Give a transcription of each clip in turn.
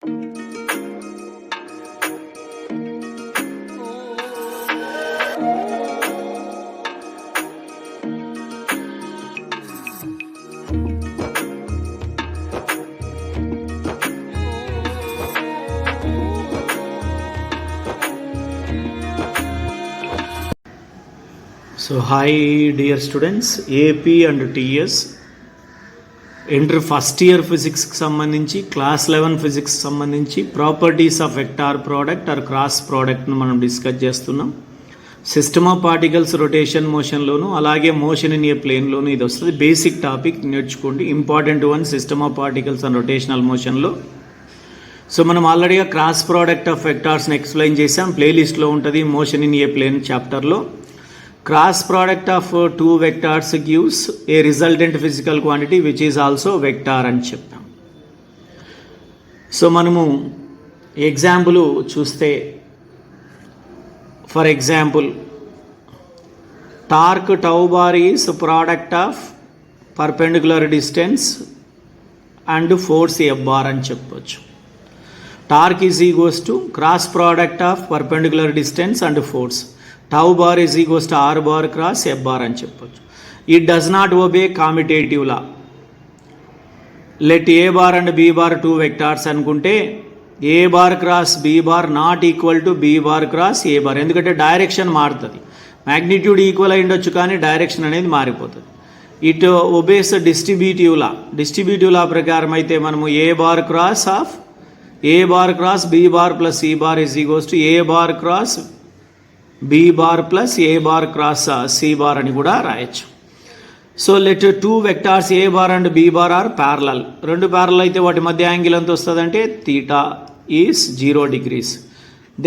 So hi dear students, AP and TS inter first year ఫిజిక్స్కి సంబంధించి class 11 physics సంబంధించి properties of vector product or cross ప్రోడక్ట్ను మనం discuss చేస్తున్నాం. System of particles rotation మోషన్లోను అలాగే మోషన్ ఇన్ ఏ ప్లేన్లోను ఇది వస్తుంది. బేసిక్ టాపిక్ నేర్చుకోండి, important one system of particles and rotational మోషన్లో. సో మనం ఆల్రెడీగా క్రాస్ ప్రోడక్ట్ ఆఫ్ వెక్టార్స్ని ఎక్స్ప్లెయిన్ చేసాం, ప్లేలిస్ట్లో ఉంటుంది మోషన్ ఇన్ ఏ ప్లేన్ చాప్టర్లో. Cross product of two vectors gives a resultant physical quantity which is also vector అని చెప్పాం. సో మనము ఎగ్జాంపుల్ చూస్తే, for example torque tau bar is product of perpendicular distance and force F bar అని చెప్పొచ్చు. Torque is equals to cross product of perpendicular distance and force. Tau bar is equals to R bar cross F bar అని చెప్పొచ్చు. It does not obey commutative law. Let A bar and B bar two vectors అనుకుంటే A bar cross B bar not equal to B bar cross A bar, ఎందుకంటే direction మారుతుంది. Magnitude equal అయి ఉండొచ్చు కానీ direction అనేది మారిపోతుంది. It obeys distributive law. Distributive law ప్రకారం అయితే మనము A bar cross of A bar cross B bar plus C bar is equals to A bar cross B bar plus A bar cross C bar అని కూడా రాయొచ్చు. So let two vectors A bar and B bar are parallel. రెండు parallel అయితే వాటి మధ్య angle ఎంత వస్తుందంటే theta is 0 degrees.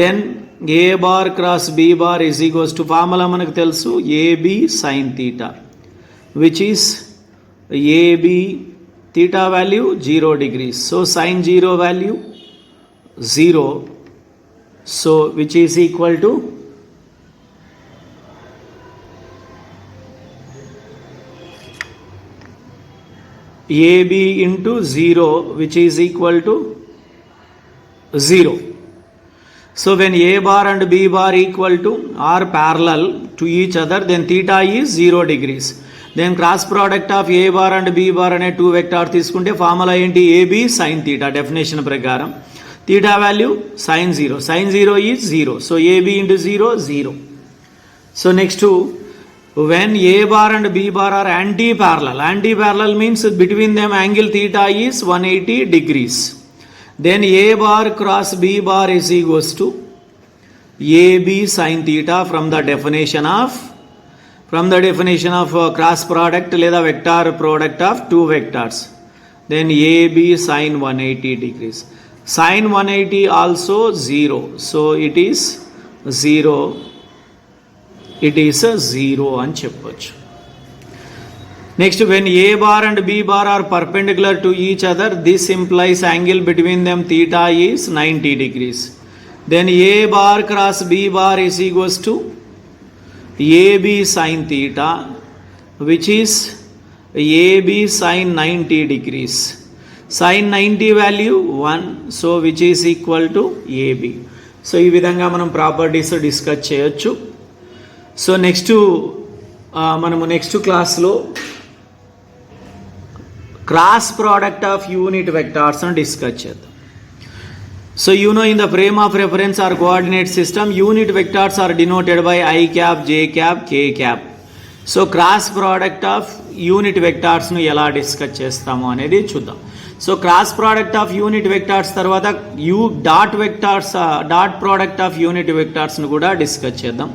Then A bar cross B bar is equals to formula మనకు తెలుసు AB sine theta which is AB theta value 0 degrees. So sine 0 value 0, so which is equal to AB into 0 which is equal to 0. So when A bar and B bar equal to are parallel to each other, then theta is 0 degrees. Then cross product of A bar and B bar అనే two vector తీసుకుంటే formula ఏంటి AB sin theta. Definition ప్రకారం theta value sin 0. sin 0 is 0. So AB into 0 0. So next to when A bar and B bar are anti-parallel. Anti-parallel means between them angle theta is 180 degrees. Then A bar cross B bar is equals to AB sin theta from the definition of cross product లేదా vector product of two vectors. Then AB sin 180 degrees. Sin 180 also 0. So it is 0. It is a 0 అని చెప్పొచ్చు. Next when A bar and B bar are perpendicular to each other, this implies angle between them theta is 90 degrees. Then A bar cross B bar is equals to AB sine theta which is AB sine 90 degrees. Sine 90 value 1, so which is equal to AB. So ఈ విధంగా మనం properties discuss చేయొచ్చు. So మనము next క్లాస్లో cross product of unit వెక్టార్స్ని discuss చేద్దాం. So in the frame of reference or coordinate system, unit vectors are denoted by I cap, J cap, K cap. So cross product of unit వెక్టార్స్ను ఎలా discuss చేస్తాము అనేది చూద్దాం. So cross product of unit vectors తర్వాత dot product of unit వెక్టార్స్ను కూడా discuss చేద్దాం.